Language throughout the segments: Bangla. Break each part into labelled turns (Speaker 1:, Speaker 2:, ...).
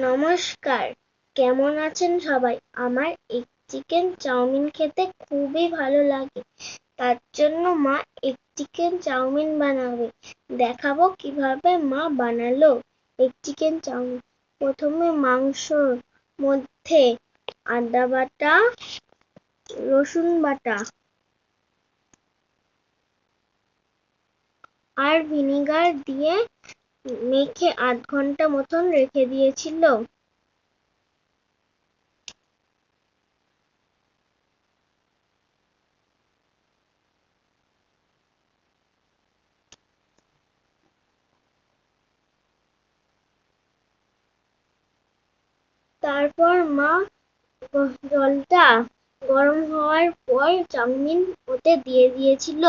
Speaker 1: নমস্কার, কেমন আছেন সবাই? আমার এগ চিকেন চাউমিন খেতে খুবই ভালো লাগে। তার জন্য মা এগ চিকেন চাউমিন বানাবে। দেখাবো কিভাবে মা বানালো এগ চিকেন চাউমিন। প্রথমে মাংসর মধ্যে আদা বাটা, রসুন বাটা আর ভিনিগার দিয়ে মেখে ৮ ঘন্টা মতন রেখে দিয়েছিল। তারপর মা জলটা গরম হওয়ার পর চাউমিন ওতে দিয়ে দিয়েছিল।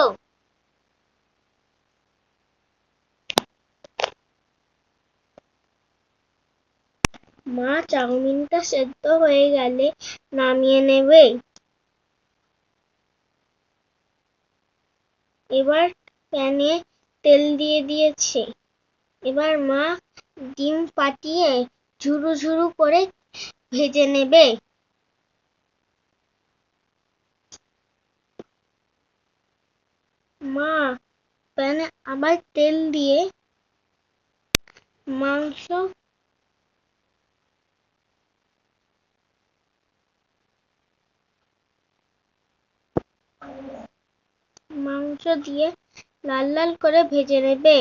Speaker 1: মা চাউমিনটা সেদ্ধ হয়ে গেলে নামিয়ে নেবে। এবার প্যানে তেল দিয়ে দিয়েছে। এবার মা ডিম ফাটিয়ে ঝুরু ঝুরু করে ভেজে নেবে। মা প্যানে আবার তেল দিয়ে মাংস দিয়ে লাল লাল করে ভেজে নেবে।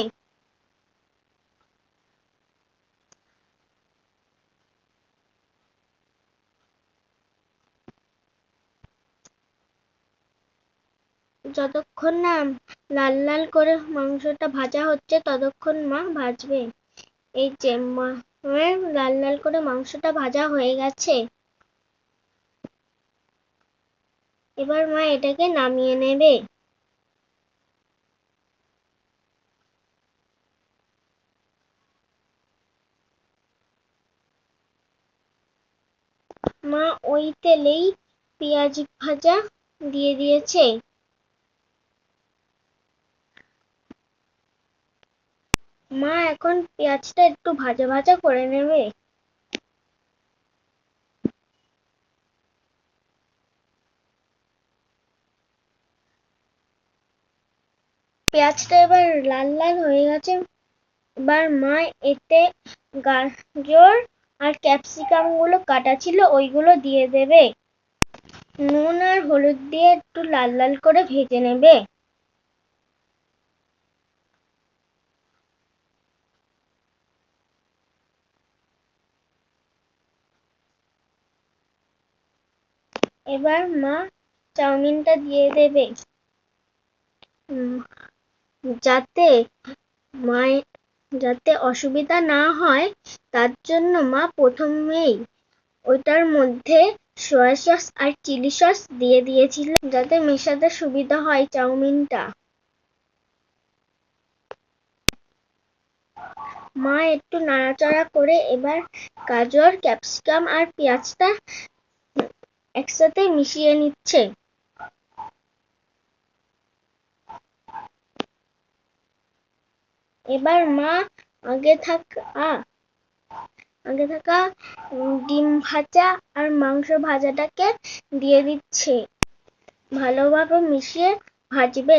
Speaker 1: যতক্ষণ না লাল লাল করে মাংসটা ভাজা হচ্ছে ততক্ষণ মা ভাজবে। এই যে লাল লাল করে মাংসটা ভাজা হয়ে গেছে। এবার মা এটাকে নামিয়ে নেবে। মা ওই তেলেই পেঁয়াজ ভাজা দিয়ে দিয়েছে। মা এখন পেঁয়াজটা একটু ভাজা ভাজা করে নেবে। পেঁয়াজটা এবার লাল লাল হয়ে গেছে। এবার মা এতে গাজর আর ক্যাপসিকাম গুলো কাটা ছিল ওইগুলো দিয়ে দেবে। নুন আর হলুদ দিয়ে একটু লাল লাল করে ভেজে নেবে। এবার মা চাউমিনটা দিয়ে দেবে। যাতে মায়ের যাতে অসুবিধা না হয় তার জন্য মা প্রথমেই ওইটার মধ্যে সয়া সস আর চিলি সস দিয়ে দিয়েছিল যাতে মেশাতে সুবিধা হয় চাউমিনটা। মা একটু নাড়াচাড়া করে এবার গাজর, ক্যাপসিকাম আর পেঁয়াজটা একসাথে মিশিয়ে নিচ্ছে। এবার মা আগে থাকা ডিম ভাজা আর মাংস ভাজাটাকে দিয়ে দিচ্ছে। ভালোভাবে মিশিয়ে ভাজবে।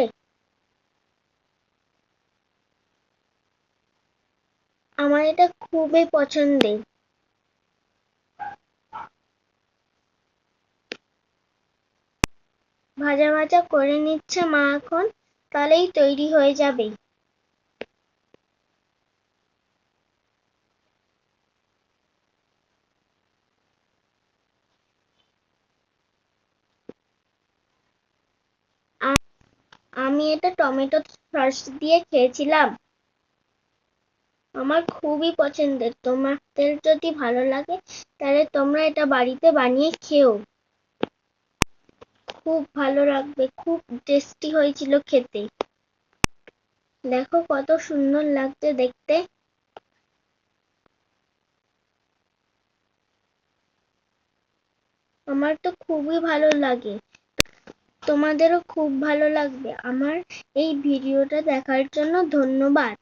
Speaker 1: আমার এটা খুবই পছন্দের। ভাজা ভাজা করে নিচ্ছে মা এখন, তাহলেই তৈরি হয়ে যাবে। আমি এটা টমেটো সস দিয়ে খেয়েছিলাম। আমার খুবই পছন্দের। তোমাদের যদি ভালো লাগে তাহলে তোমরা এটা বাড়িতে বানিয়ে খেও। খুব ভালো লাগবে, খুব টেস্টি হয়েছিল খেতে। দেখো কত সুন্দর লাগছে দেখতে। আমার তো খুবই ভালো লাগে। তোমাদেরও খুব ভালো লাগবে। আমার এই ভিডিওটা দেখার জন্য ধন্যবাদ।